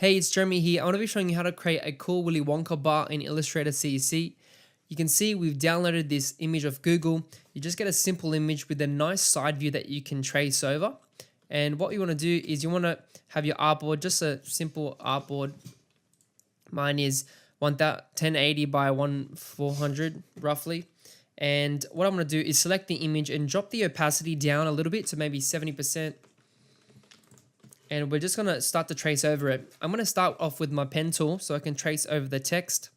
Hey, it's Jeremy here. I want to be showing you how to create a cool Willy Wonka bar in Illustrator CC. You can see we've downloaded this image of Google. You just get a simple image with a nice side view that you can trace over. And what you want to do is you want to have your artboard, just a simple artboard. Mine is 1080 by 1400 roughly. And what I'm going to do is select the image and drop the opacity down a little bit to maybe 70%. And we're just going to start to trace over it. I'm going to start off with my pen tool so I can trace over the text.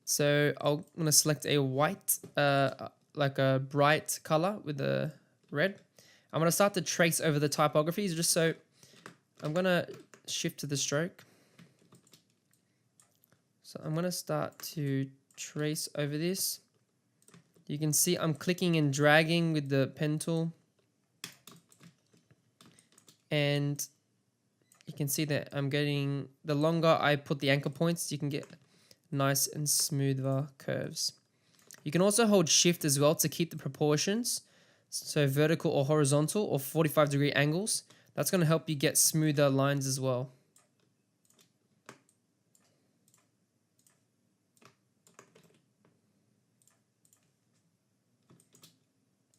So I'm going to select a white, like a bright color with a red. I'm going to start to trace over the typographies just so I'm going to shift to the stroke. So I'm going to start to trace over this. You can see I'm clicking and dragging with the pen tool. And you can see that I'm getting, the longer I put the anchor points, you can get nice and smoother curves. You can also hold shift as well to keep the proportions, so vertical or horizontal or 45-degree angles. That's going to help you get smoother lines as well.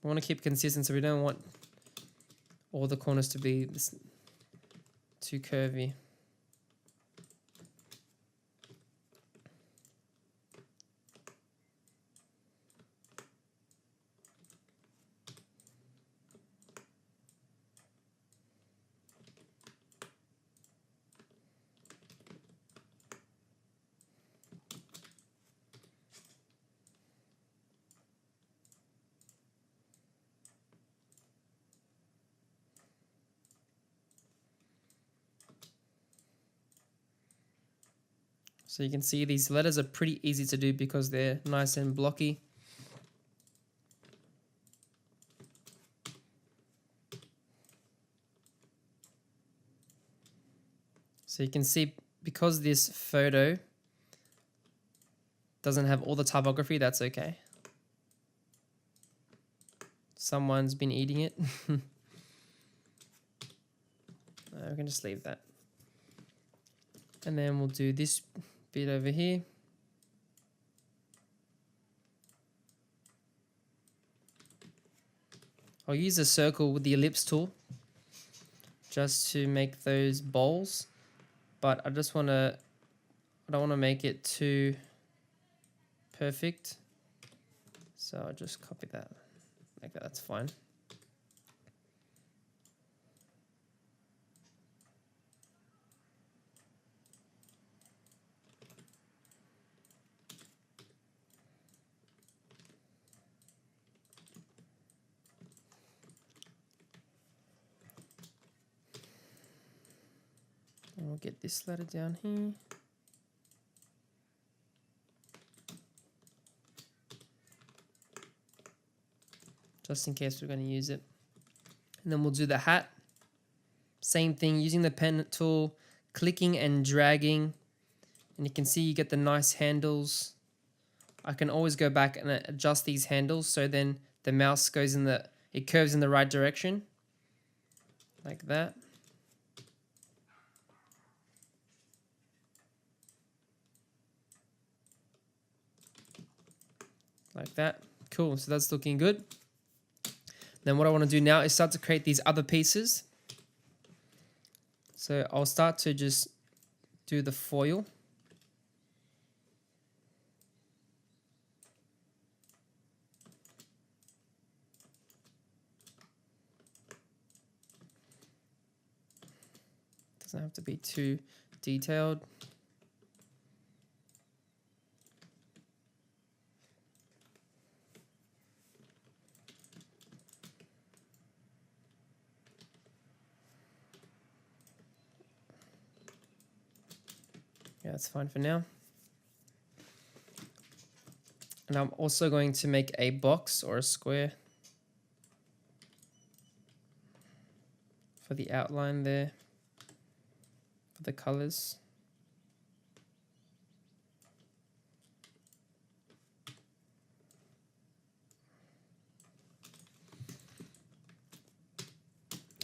We want to keep consistent, so we don't want all the corners to be too curvy. So you can see these letters are pretty easy to do because they're nice and blocky. So you can see because this photo doesn't have all the typography, that's okay. Someone's been eating it. We can just leave that. And then we'll do this bit over here. I'll use a circle with the ellipse tool just to make those bowls, but I don't want to make it too perfect. So I'll just copy that like that, that's fine. And we'll get this letter down here. Just in case we're going to use it. And then we'll do the hat. Same thing, using the pen tool, clicking and dragging. And you can see you get the nice handles. I can always go back and adjust these handles so then the mouse goes in it curves in the right direction. Like that. Like that. Cool, so that's looking good. Then what I want to do now is start to create these other pieces. So I'll start to just do the foil. Doesn't have to be too detailed. Yeah, that's fine for now. And I'm also going to make a box or a square for the outline there, for the colors.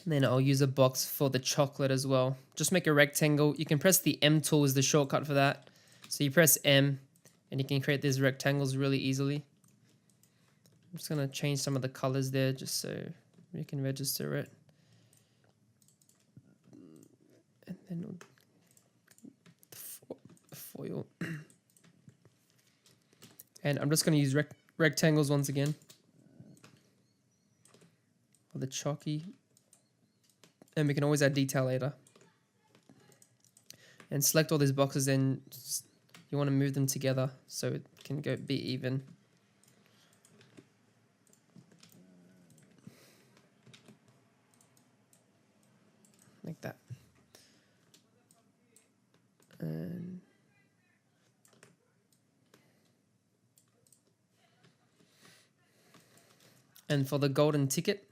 Then I'll use a box for the chocolate as well. Just make a rectangle. You can press the M tool is the shortcut for that. So you press M and you can create these rectangles really easily. I'm just going to change some of the colors there just so you can register it. And then the foil. And I'm just going to use rectangles once again for the chalky. And we can always add detail later. And select all these boxes, and you want to move them together so it can be even. Like that. And for the golden ticket,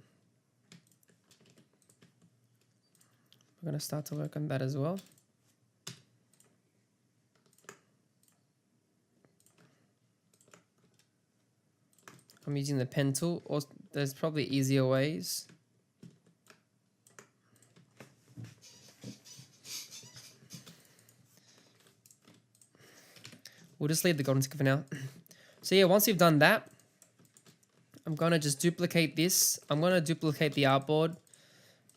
we're going to start to work on that as well. I'm using the pen tool, or there's probably easier ways. We'll just leave the golden ticket for now. So yeah, once you've done that, I'm going to just duplicate this. I'm going to duplicate the artboard,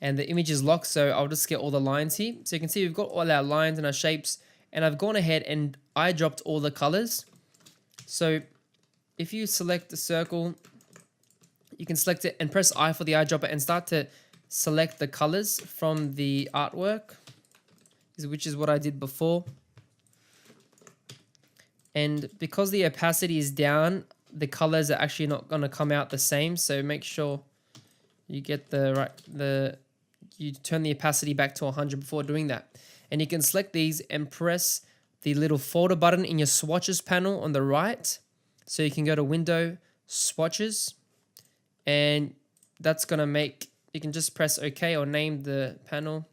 and the image is locked, so I'll just get all the lines here. So you can see we've got all our lines and our shapes, and I've gone ahead and I dropped all the colors. So if you select the circle, you can select it and press I for the eyedropper and start to select the colors from the artwork, which is what I did before. And because the opacity is down, the colors are actually not going to come out the same. So make sure you get you turn the opacity back to 100 before doing that. And you can select these and press the little folder button in your swatches panel on the right. So you can go to Window, Swatches, and that's going to make, you can just press OK or name the panel.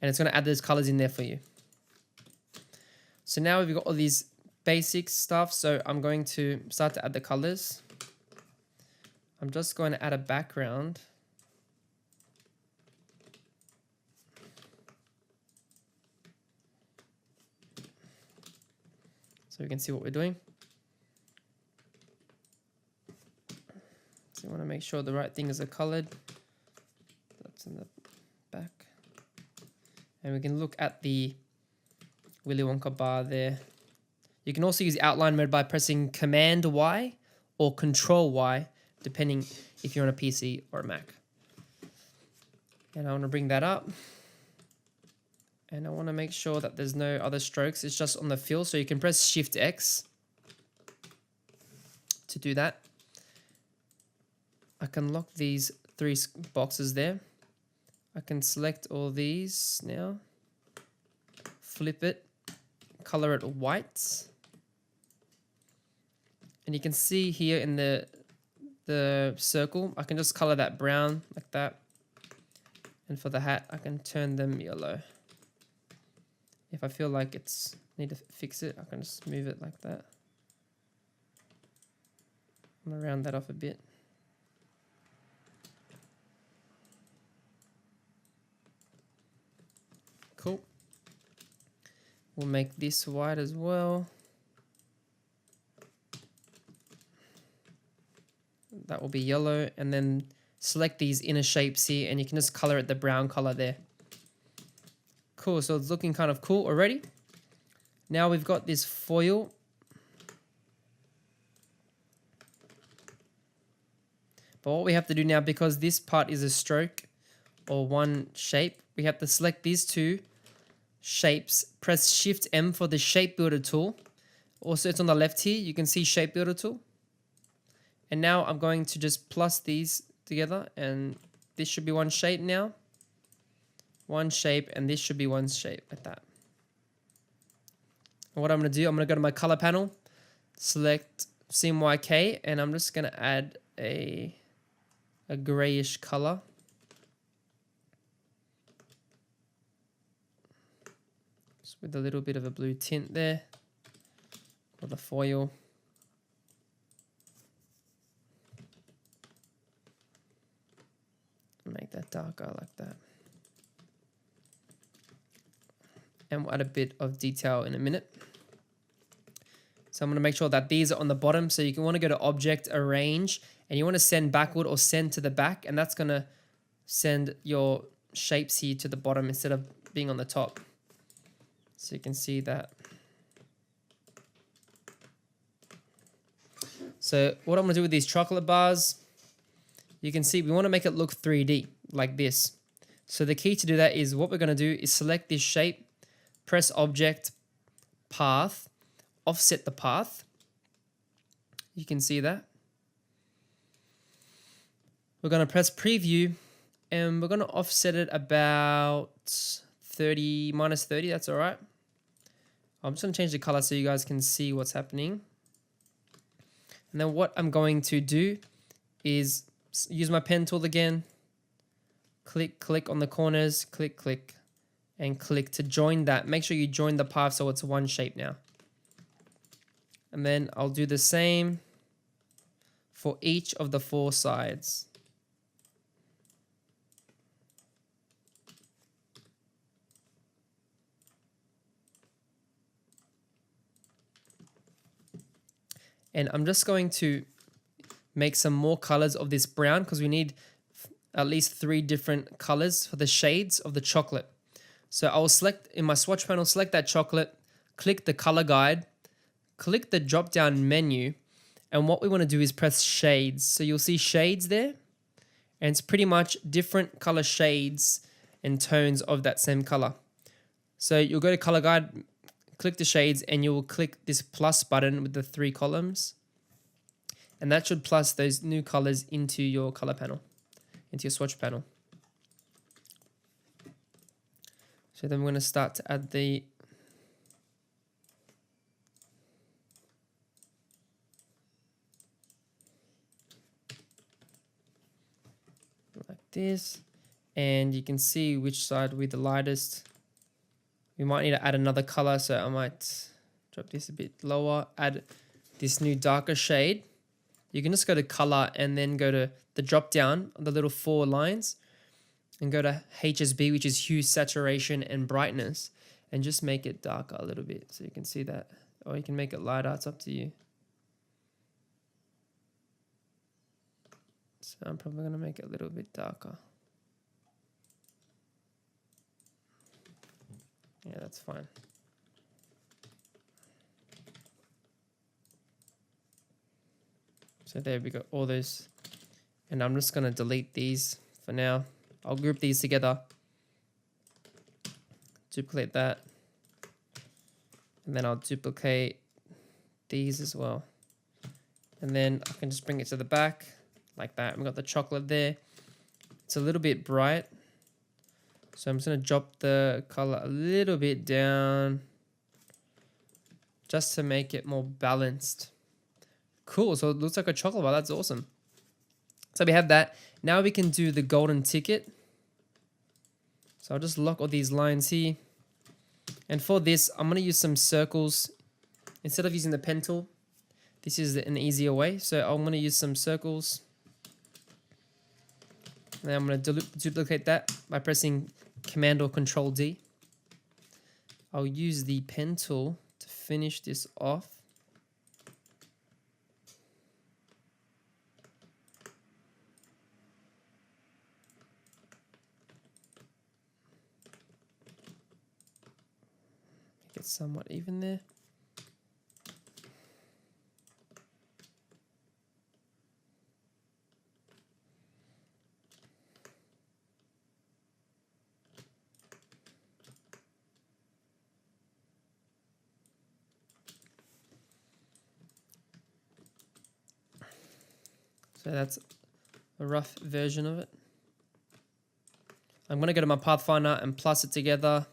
And it's going to add those colors in there for you. So now we've got all these basic stuff. So I'm going to start to add the colors. I'm just going to add a background. So we can see what we're doing. So you want to make sure the right things are colored. That's in the back. And we can look at the Willy Wonka bar there. You can also use outline mode by pressing Command Y or Control Y, depending if you're on a PC or a Mac. And I want to bring that up. And I want to make sure that there's no other strokes. It's just on the fill. So you can press Shift X to do that. I can lock these 3 boxes there. I can select all these now. Flip it. Color it white. And you can see here in the circle, I can just color that brown like that. And for the hat, I can turn them yellow. If I feel like need to fix it, I can just move it like that. I'm gonna round that off a bit. Cool. We'll make this white as well. That will be yellow, and then select these inner shapes here, and you can just color it the brown color there. Cool, so it's looking kind of cool already. Now we've got this foil. But what we have to do now, because this part is a stroke or one shape, we have to select these 2 shapes, press Shift M for the Shape Builder tool. Also, it's on the left here. You can see Shape Builder tool. And now I'm going to just plus these together, and this should be one shape now. One shape, and this should be one shape like that. And what I'm going to do, I'm going to go to my color panel, select CMYK, and I'm just going to add a grayish color. Just with a little bit of a blue tint there for the foil. Make that darker like that. And we'll add a bit of detail in a minute. So I'm going to make sure that these are on the bottom. So you can want to go to Object, Arrange, and you want to send backward or send to the back. And that's going to send your shapes here to the bottom instead of being on the top. So you can see that. So what I'm going to do with these chocolate bars, you can see we want to make it look 3D like this. So the key to do that is what we're going to do is select this shape, press Object, Path, offset the path. You can see that. We're going to press Preview and we're going to offset it about 30, minus 30. That's all right. I'm just going to change the color so you guys can see what's happening. And then what I'm going to do is use my pen tool again. Click on the corners, click, and click to join that. Make sure you join the path so it's one shape now. And then I'll do the same for each of the 4 sides. And I'm just going to make some more colors of this brown because we need at least 3 different colors for the shades of the chocolate. So I will select in my swatch panel, select that chocolate, click the color guide, click the drop down menu, and what we want to do is press shades. So you'll see shades there, and it's pretty much different color shades and tones of that same color. So you'll go to color guide, click the shades, and you'll click this plus button with the 3 columns. And that should plus those new colors into your color panel, into your swatch panel. So then we're going to start to add the like this, and you can see which side will be the lightest. We might need to add another color, so I might drop this a bit lower, add this new darker shade. You can just go to color and then go to the drop down on the little 4 lines and go to HSB, which is hue, saturation, and brightness, and just make it darker a little bit so you can see that, or you can make it lighter, it's up to you. So I'm probably going to make it a little bit darker. Yeah, that's fine. So there we go, all those. And I'm just going to delete these for now. I'll group these together. Duplicate that. And then I'll duplicate these as well. And then I can just bring it to the back like that. We've got the chocolate there. It's a little bit bright. So I'm just going to drop the color a little bit down just to make it more balanced. Cool, so it looks like a chocolate bar. That's awesome. So we have that. Now we can do the golden ticket. So I'll just lock all these lines here. And for this, I'm going to use some circles. Instead of using the pen tool, this is an easier way. So I'm going to use some circles. And I'm going to duplicate that by pressing Command or Control D. I'll use the pen tool to finish this off. Make it somewhat even there. So that's a rough version of it. I'm going to go to my Pathfinder and plus it together.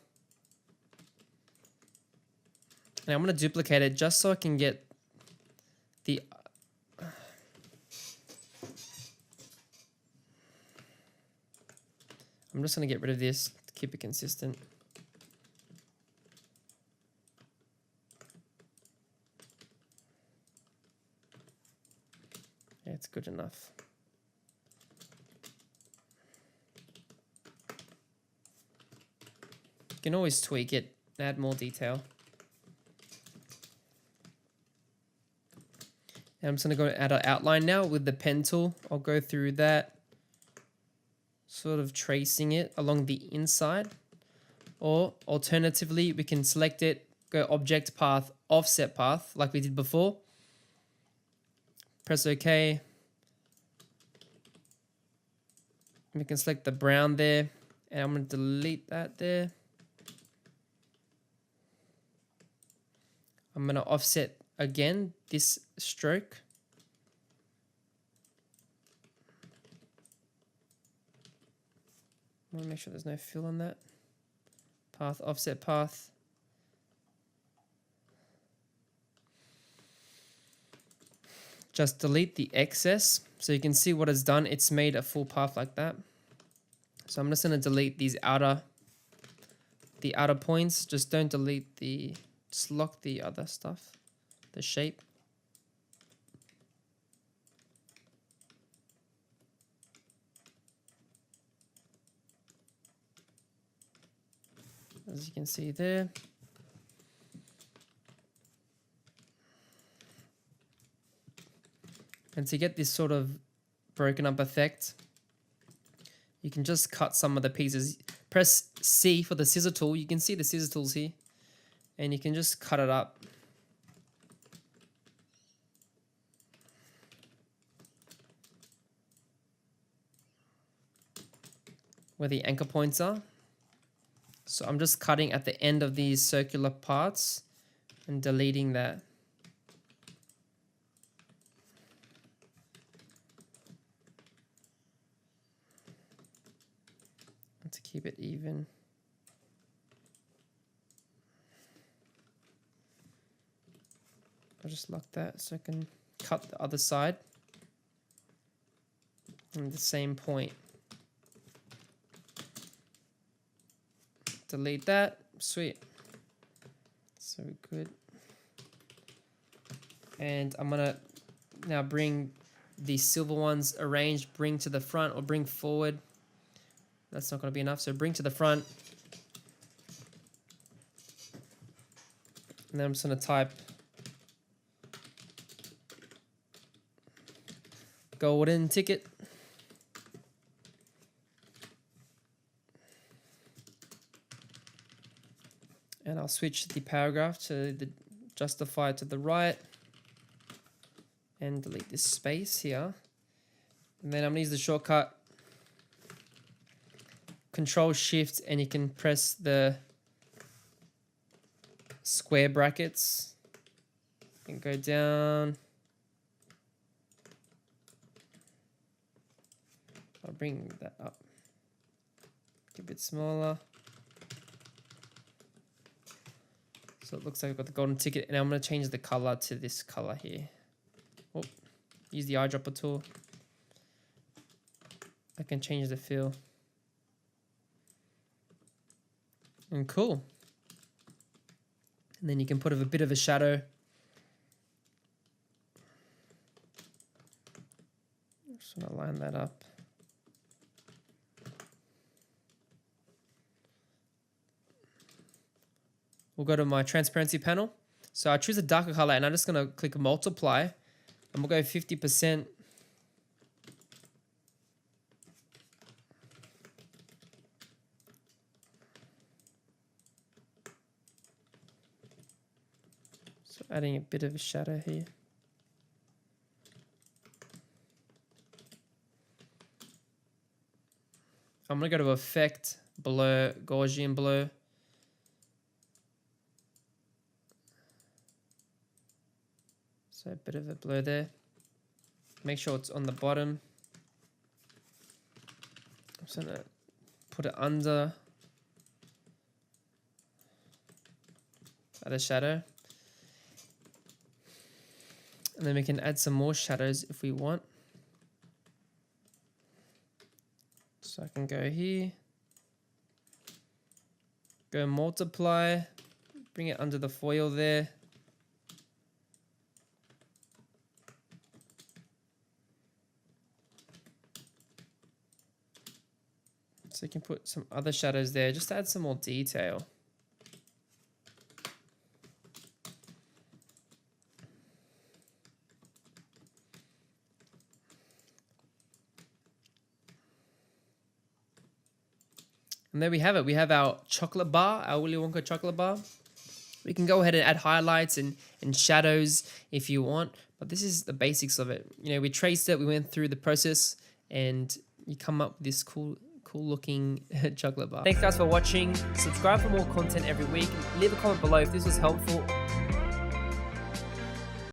And I'm going to duplicate it just so I can get the... I'm just going to get rid of this to keep it consistent. Yeah, it's good enough. You can always tweak it, add more detail. And I'm just going to go add an outline now with the pen tool. I'll go through that, sort of tracing it along the inside. Or alternatively, we can select it, go object path, offset path, like we did before. Press OK. We can select the brown there, and I'm going to delete that there. I'm going to offset again this stroke. I want to make sure there's no fill on that. Path, offset path. Just delete the excess so you can see what it's done. It's made a full path like that. So I'm just going to delete these outer points. Just don't delete just lock the other stuff, the shape. As you can see there. And to get this sort of broken up effect, you can just cut some of the pieces. Press C for the scissor tool. You can see the scissor tools here. And you can just cut it up. Where the anchor points are. So I'm just cutting at the end of these circular parts and deleting that. To keep it even. I'll just lock that so I can cut the other side. And the same point. Delete that. Sweet. So good. And I'm gonna now bring the silver ones arranged, bring to the front or bring forward. That's not going to be enough, so bring to the front. And then I'm just going to type golden ticket. And I'll switch the paragraph to the justify to the right. And delete this space here. And then I'm going to use the shortcut Control Shift, and you can press the square brackets and go down. I'll bring that up, make it a bit smaller. So it looks like I've got the golden ticket, and I'm going to change the color to this color here. Oh, use the eyedropper tool. I can change the fill. And cool. And then you can put a bit of a shadow. Just want to line that up. We'll go to my transparency panel. So I choose a darker color, and I'm just going to click multiply. And we'll go 50%. So adding a bit of a shadow here. I'm going to go to Effect, Blur, Gaussian Blur. So a bit of a blur there. Make sure it's on the bottom. I'm just going to put it under the shadow. And then we can add some more shadows if we want. So I can go here, go multiply, bring it under the foil there. So you can put some other shadows there just to add some more detail. And there we have it. We have our chocolate bar, our Willy Wonka chocolate bar. We can go ahead and add highlights and shadows if you want, but this is the basics of it. You know, we traced it, we went through the process, and you come up with this cool looking chocolate bar. Thanks guys for watching. Subscribe for more content every week. Leave a comment below if this was helpful.